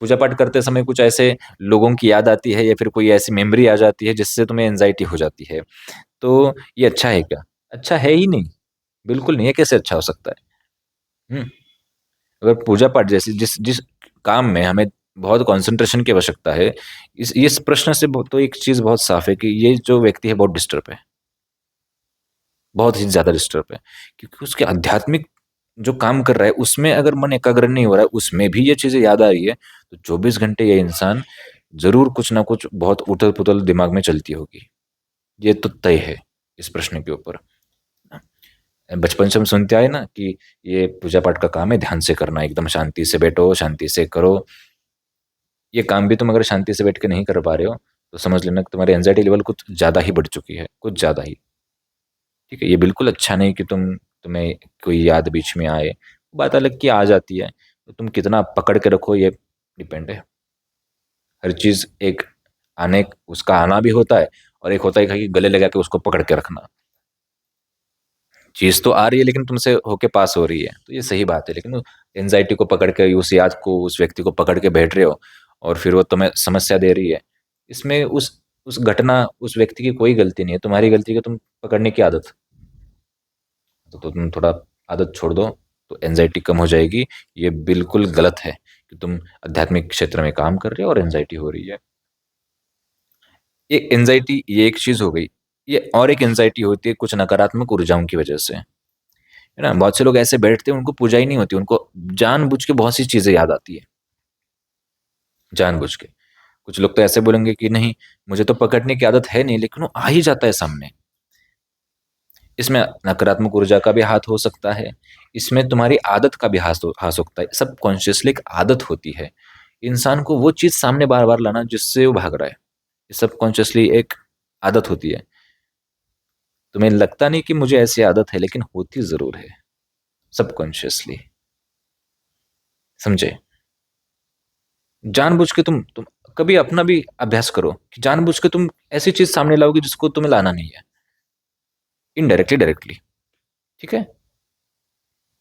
पूजा पाठ करते समय कुछ ऐसे लोगों की याद आती है या फिर कोई ऐसी मेमोरी आ जाती है जिससे तुम्हें एंजाइटी हो जाती है। तो ये अच्छा है क्या? अच्छा है ही नहीं, बिल्कुल नहीं है, कैसे अच्छा हो सकता है? अगर पूजा पाठ जैसे जिस जिस काम में हमें बहुत कंसंट्रेशन की आवश्यकता है, इस प्रश्न से तो एक चीज बहुत साफ है कि ये जो व्यक्ति है बहुत डिस्टर्ब है, बहुत ही ज्यादा डिस्टर्ब है। क्योंकि उसके आध्यात्मिक जो काम कर रहा है उसमें अगर मन एकाग्र नहीं हो रहा है, उसमें भी ये चीजें याद आ रही है, तो 24 घंटे ये इंसान जरूर कुछ ना कुछ बहुत उथल पुथल दिमाग में चलती होगी। ये तो तय है इस प्रश्न के ऊपर। बचपन से हम सुनते आए ना कि ये पूजा पाठ का काम है, ध्यान से करना, एकदम शांति से बैठो, शांति से करो। ये काम भी तुम अगर शांति से बैठ के नहीं कर पा रहे हो, तो समझ लेना कि तुम्हारी एंजाइटी लेवल कुछ ज्यादा ही बढ़ चुकी है, कुछ ज्यादा ही। ठीक है, ये बिल्कुल अच्छा नहीं कि तुम्हें कोई याद बीच में आए। बात अलग की आ जाती है, तो तुम कितना पकड़ के रखो ये डिपेंड है। हर चीज एक उसका आना भी होता है, और एक होता है कि गले लगा के उसको पकड़ के रखना। चीज तो आ रही है लेकिन तुमसे होके पास हो रही है, तो ये सही बात है। लेकिन एनजाइटी को पकड़ के, उस याद को, उस व्यक्ति को पकड़ के बैठ रहे हो, और फिर वो तुम्हें समस्या दे रही है। इसमें उस घटना, उस व्यक्ति की कोई गलती नहीं है, तुम्हारी गलती है तुम पकड़ने की आदत। तो तुम थोड़ा आदत छोड़ दो, तो एनजाइटी कम हो जाएगी। ये बिल्कुल गलत है कि तुम आध्यात्मिक क्षेत्र में काम कर रहे हो और एनजाइटी हो रही है। ये एनजाइटी, ये एक चीज हो गई। ये और एक एनजाइटी होती है कुछ नकारात्मक ऊर्जाओं की वजह से, है ना। बहुत से लोग ऐसे बैठते हैं, उनको पूजा ही नहीं होती, उनको जानबूझ के बहुत सी चीजें याद आती है, जानबूझ के। कुछ लोग तो ऐसे बोलेंगे कि नहीं, मुझे तो पकड़ने की आदत है नहीं, लेकिन वो आ ही जाता है सामने। इसमें नकारात्मक ऊर्जा का भी हाथ हो सकता है, इसमें तुम्हारी आदत का भी हाथ सकता है। सब कॉन्शियसली एक आदत होती है इंसान को वो चीज सामने बार बार लाना जिससे वो भाग रहा है। ये सब कॉन्शियसली एक आदत होती है। तुम्हें लगता नहीं कि मुझे ऐसी आदत है, लेकिन होती जरूर है, सबकॉन्शियसली। समझे? जानबूझ के तुम कभी अपना भी अभ्यास करो कि जानबूझ के तुम ऐसी चीज सामने लाओगे जिसको तुम्हें लाना नहीं है, इनडायरेक्टली, डायरेक्टली। ठीक है।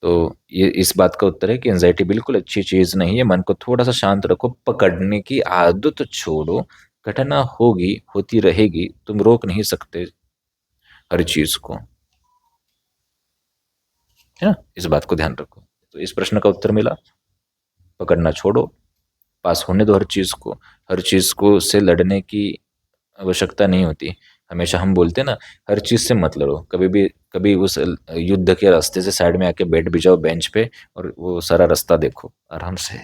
तो ये इस बात का उत्तर है कि एंजाइटी बिल्कुल अच्छी चीज नहीं है। मन को थोड़ा सा शांत रखो, पकड़ने की आदत छोड़ो। घटना होगी, होती रहेगी, तुम रोक नहीं सकते हर चीज को, है ना। इस बात को ध्यान रखो। तो इस प्रश्न का उत्तर मिला, पकड़ना छोड़ो, पास होने दो हर चीज को। हर चीज को से लड़ने की आवश्यकता नहीं होती। हमेशा हम बोलते हैं ना, हर चीज से मत लड़ो कभी भी। कभी उस युद्ध के रास्ते से साइड में आके बैठ भी जाओ बेंच पे, और वो सारा रास्ता देखो आराम से।